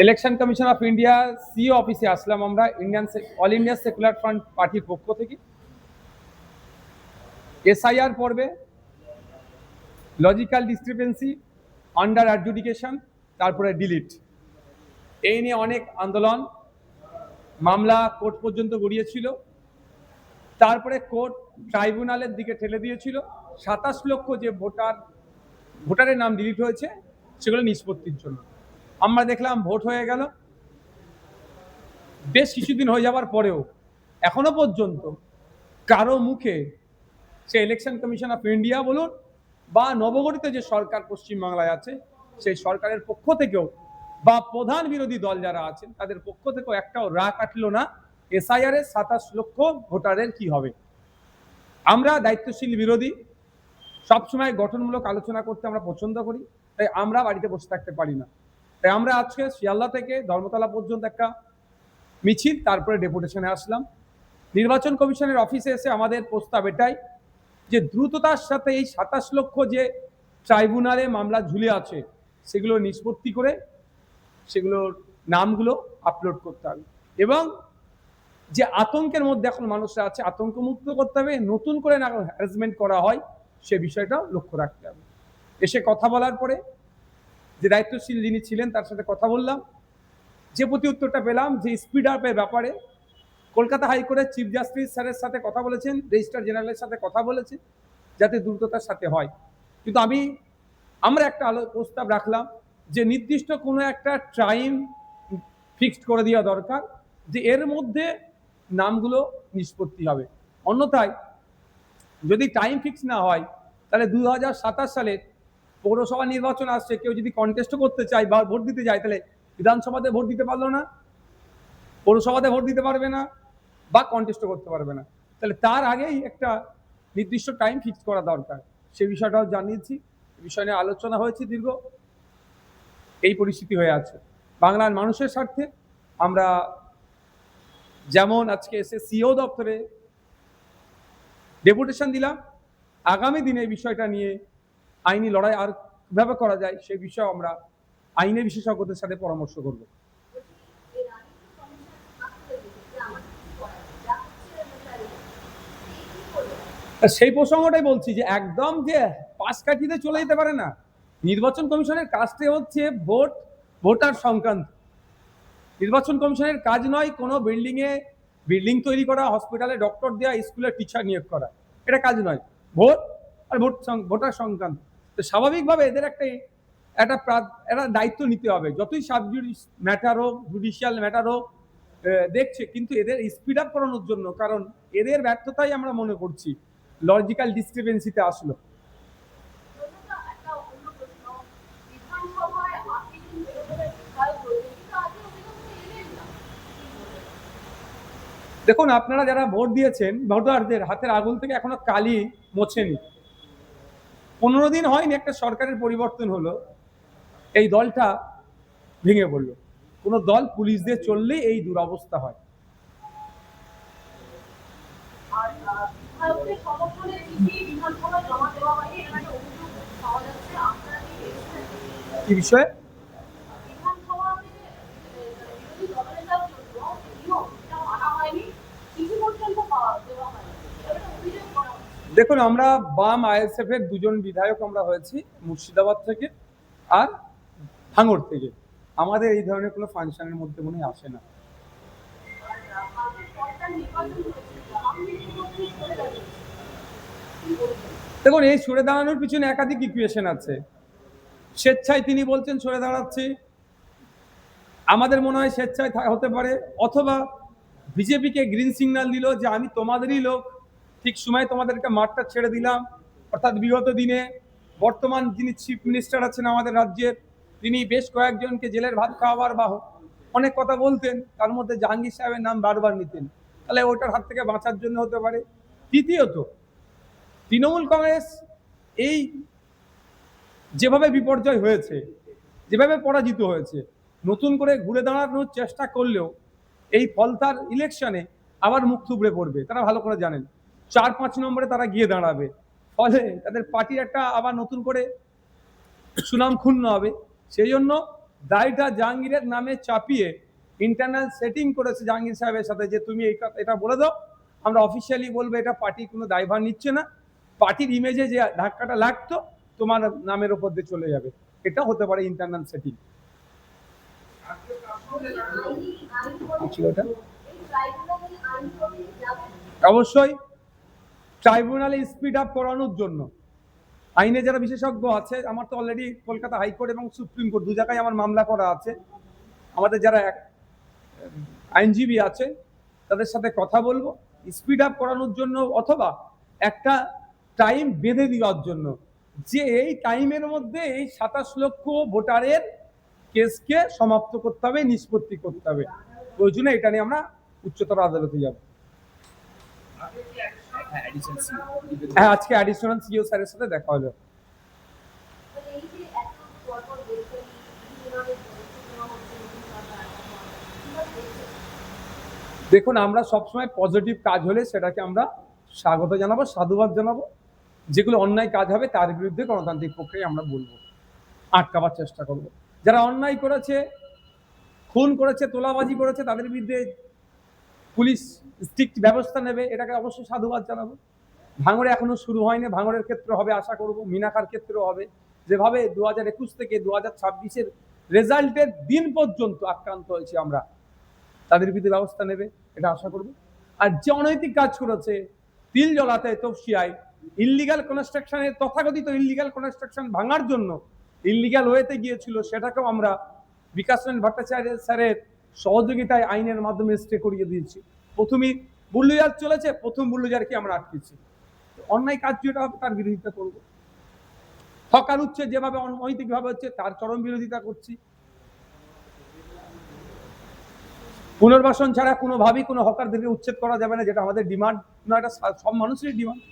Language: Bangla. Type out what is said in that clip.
Election commission of India CEO অফিসে আসলাম আমরা অল ইন্ডিয়া সেকুলার ফ্রন্ট পার্টির পক্ষ থেকে। এসআইআর পর্বে লজিক্যাল ডিসক্রিপেন্সি, আন্ডার অ্যাডজুডিকেশন, তারপরে ডিলিট, এই নিয়ে অনেক আন্দোলন, মামলা কোর্ট পর্যন্ত গড়িয়েছিল। তারপরে কোর্ট ট্রাইব্যুনালের দিকে ঠেলে দিয়েছিল 27 লক্ষ যে ভোটারের নাম ডিলিট হয়েছে সেগুলো নিষ্পত্তির জন্য। আমরা দেখলাম ভোট হয়ে গেল, বেশ কিছুদিন হয়ে যাওয়ার পরেও এখনো পর্যন্ত কারো মুখে সে ইলেকশন কমিশন অফ ইন্ডিয়া বলুন বা নবগঠিত যে সরকার পশ্চিমবাংলায় আছে সেই সরকারের পক্ষ থেকেও বা প্রধান বিরোধী দল যারা আছেন তাদের পক্ষ থেকেও একটাও রা কাটলো না এসআইআর এর 27 লক্ষ ভোটারের কি হবে। আমরা দায়িত্বশীল বিরোধী, সবসময় গঠনমূলক আলোচনা করতে আমরা পছন্দ করি, তাই আমরা বাড়িতে বসে থাকতে পারি না। তাই আমরা আজকে শিয়ালদা থেকে ধর্মতলা পর্যন্ত একটা মিছিল, তারপরে ডেপুটেশনে আসলাম। নির্বাচন কমিশনের অফিসে এসে আমাদের প্রস্তাব এটাই যে দ্রুততার সাথে এই 27 লক্ষ যে ট্রাইব্যুনালে মামলা ঝুলে আছে সেগুলো নিষ্পত্তি করে সেগুলোর নামগুলো আপলোড করতে হবে এবং যে আতঙ্কের মধ্যে এখন মানুষরা আছে আতঙ্কমুক্ত করতে হবে, নতুন করে না হ্যারাসমেন্ট করা হয় সে বিষয়টা লক্ষ্য রাখতে হবে। এসে কথা বলার পরে যে দায়িত্বশীল যিনি ছিলেন তার সাথে কথা বললাম, যে প্রতি উত্তরটা পেলাম যে স্পিড আপের ব্যাপারে কলকাতা হাইকোর্টের চিফ জাস্টিস স্যারের সাথে কথা বলেছেন, রেজিস্ট্রার জেনারেলের সাথে কথা বলেছেন যাতে দ্রুততার সাথে হয়। কিন্তু আমরা একটা প্রস্তাব রাখলাম যে নির্দিষ্ট কোনো একটা টাইম ফিক্সড করে দেওয়া দরকার যে এর মধ্যে নামগুলো নিষ্পত্তি হবে। অন্যথায় যদি টাইম ফিক্স না হয় তাহলে 2027 সালে পৌরসভা নির্বাচন আসছে, কেউ যদি কন্টেস্ট করতে চায় বা ভোট দিতে যায় তাহলে বিধানসভাতে ভোট দিতে পারলো না, পৌরসভাতে ভোট দিতে পারবে না বা কন্টেস্ট করতে পারবে না। তাহলে তার আগেই একটা নির্দিষ্ট টাইম ফিক্স করা দরকার, সে বিষয়টাও জানিয়েছি, বিষয় নিয়ে আলোচনা হয়েছে দীর্ঘ। এই পরিস্থিতি হয়ে আছে বাংলার মানুষের স্বার্থে আমরা যেমন আজকে এসে সিও দপ্তরে ডেপুটেশন দিলাম, আগামী দিনে এই বিষয়টা নিয়ে আইনি লড়াই আর কিভাবে করা যায় সেই বিষয়ে আমরা আইনের বিশেষজ্ঞদের সাথে পরামর্শ করব। সেই প্রসঙ্গটাই বলছি যে একদম যে পাশ কাটিতে চলে যেতে পারে না। নির্বাচন কমিশনের কাজটা হচ্ছে ভোটার সংক্রান্ত। নির্বাচন কমিশনের কাজ নয় কোনো বিল্ডিং তৈরি করা, হসপিটালে ডক্টর দেওয়া, স্কুলের টিচার নিয়োগ করা, এটা কাজ নয়। ভোট আর ভোটার সংক্রান্ত। তো স্বাভাবিকভাবে এদের একটা দায়িত্ব নিতে হবে, যতই সাব ম্যাটার হোক, জুডিশিয়াল ম্যাটার হোক দেখছে, কিন্তু এদের স্পিড আপ করানোর জন্য, কারণ এদের ব্যর্থতাই আমরা মনে করছি লজিক্যাল ডিসক্রিপেন্সিতে আসলো। দেখুন, আপনারা যারা ভোট দিয়েছেন ভোটারদের হাতের আঙুল থেকে এখনো কালি মোছেনি। 15 দিন হয়নি একটা সরকারের পরিবর্তন হলো, এই দলটা ভেঙে পড়লো। কোন দল পুলিশ দিয়ে চললেই এই দুরবস্থা হয়। কি বিষয়ে? দেখুন, আমরা বাম আইএসএফ এর দুজন বিধায়ক আমরা হয়েছি, মুর্শিদাবাদ থেকে আর ভাঙড় থেকে। আমাদের এই ধরনের কোনো ফাংশনের মধ্যে মনে আসে না। দেখুন, এই সরে দাঁড়ানোর পিছনে একাধিক ইকুয়েশন আছে। স্বেচ্ছায় তিনি বলছেন সরে দাঁড়াচ্ছি, আমাদের মনে হয় স্বেচ্ছায় হতে পারে, অথবা বিজেপিকে গ্রিন সিগন্যাল দিল যে আমি তোমাদেরই লোক, ঠিক সময় তোমাদেরকে মাঠটা ছেড়ে দিলাম। অর্থাৎ বিগত দিনে বর্তমান যিনি চিফ মিনিস্টার আছেন আমাদের রাজ্যের, তিনি বেশ কয়েকজনকে জেলের ভাত খাওয়াবার বা অনেক কথা বলতেন, তার মধ্যে জাহাঙ্গীর সাহেবের নাম বারবার নিতেন, তাহলে ওটার হাত থেকে বাঁচার জন্য হতে পারে। তৃতীয়ত, তৃণমূল কংগ্রেস এই যেভাবে বিপর্যয় হয়েছে, যেভাবে পরাজিত হয়েছে, নতুন করে ঘুরে দাঁড়ানোর চেষ্টা করলেও এই ফলতার ইলেকশনে আবার মুখ থুবড়ে পড়বে, তারা ভালো করে জানেন। 4-5 নম্বরে তারা গিয়ে দাঁড়াবে, ফলে তাদের পার্টির একটা আবার নতুন করে সুনাম ক্ষুণ্ণ হবে। সেই জন্য দায়টা জাহাঙ্গীরের নামে চাপিয়ে ইন্টারনাল সেটিং করেছে জাহাঙ্গীর সাহেবের সাথে যে তুমি এটা বলে দাও, আমরা অফিসিয়ালি বলবো এটা পার্টি কোনো দায়ভার নিচ্ছে না, পার্টির ইমেজে যে ধাক্কাটা লাগতো তোমার নামের ওপর দিয়ে চলে যাবে। এটা হতে পারে ইন্টারনাল সেটিং। অবশ্যই ট্রাইব্যুনালে স্পিড আপ করানোর জন্য আইনে যারা বিশেষজ্ঞ আছে, আমার তো অলরেডি কলকাতা হাইকোর্ট এবং সুপ্রিম কোর্ট দু জায়গায় আমার মামলা করা আছে, আমাদের যারা আইনজীবী আছে তাদের সাথে কথা বলবো স্পিড আপ করানোর জন্য, অথবা একটা টাইম বেঁধে দেওয়ার জন্য যে এই টাইমের মধ্যে এই 27 লক্ষ ভোটারের কেসকে সমাপ্ত করতে হবে, নিষ্পত্তি করতে হবে। ওই জন্য এটা নিয়ে আমরা উচ্চতর আদালতে যাব। হ্যাঁ, আজকে অ্যাডিশনাল সিও স্যারের সাথে দেখা হলো। দেখুন, আমরা সবসময় পজিটিভ কাজ হলে সেটাকে আমরা স্বাগত জানাবো, সাধুবাদ জানাবো। যেগুলো অন্যায় কাজ হবে তার বিরুদ্ধে গণতান্ত্রিক পক্ষে আমরা বলবো, আটকাবার চেষ্টা করব। যারা অন্যায় করেছে, খুন করেছে, তোলাবাজি করেছে, তাদের বিরুদ্ধে পুলিশ স্ট্রিক্ট ব্যবস্থা নেবে, এটাকে অবশ্যই সাধুবাদ জানাবো। ভাঙড়ে এখনো শুরু হয়নি, ভাঙড়ের ক্ষেত্রে হবে আশা করব, মিনাখার ক্ষেত্রেও হবে। যেভাবে 2021 থেকে 2026-এর রেজাল্টের দিন পর্যন্ত আক্রান্ত হয়েছে আমরা, তাদের বিরুদ্ধে ব্যবস্থা নেবে, এটা আশা করব। আর যে অনৈতিক কাজ করেছে, তিল জলাতে তফসিয়ায় ইল্লিগাল কনস্ট্রাকশনের, তথাকথিত ইল্লিগাল কনস্ট্রাকশন ভাঙার জন্য ইল্লিগাল ওয়েতে গিয়েছিল, সেটাকেও আমরা বিকাশ রঞ্জন ভট্টাচার্য স্যারের সহযোগিতায় আইনের মাধ্যমে স্টে করিয়ে দিয়েছি। প্রথমেই বুল্ডোজার চলেছে, প্রথম বুল্ডোজারকে আমরা আটকেছি। অন্যায় কাজ যেটা হবে তার বিরোধিতা করব। হকার উচ্ছেদ যেভাবে অনৈতিকভাবে হচ্ছে তার চরম বিরোধিতা করছি। পুনর্বাসন ছাড়া কোনোভাবেই কোনো হকারদেরকে উচ্ছেদ করা যাবে না, যেটা আমাদের ডিমান্ড, না এটা সব মানুষেরই ডিমান্ড।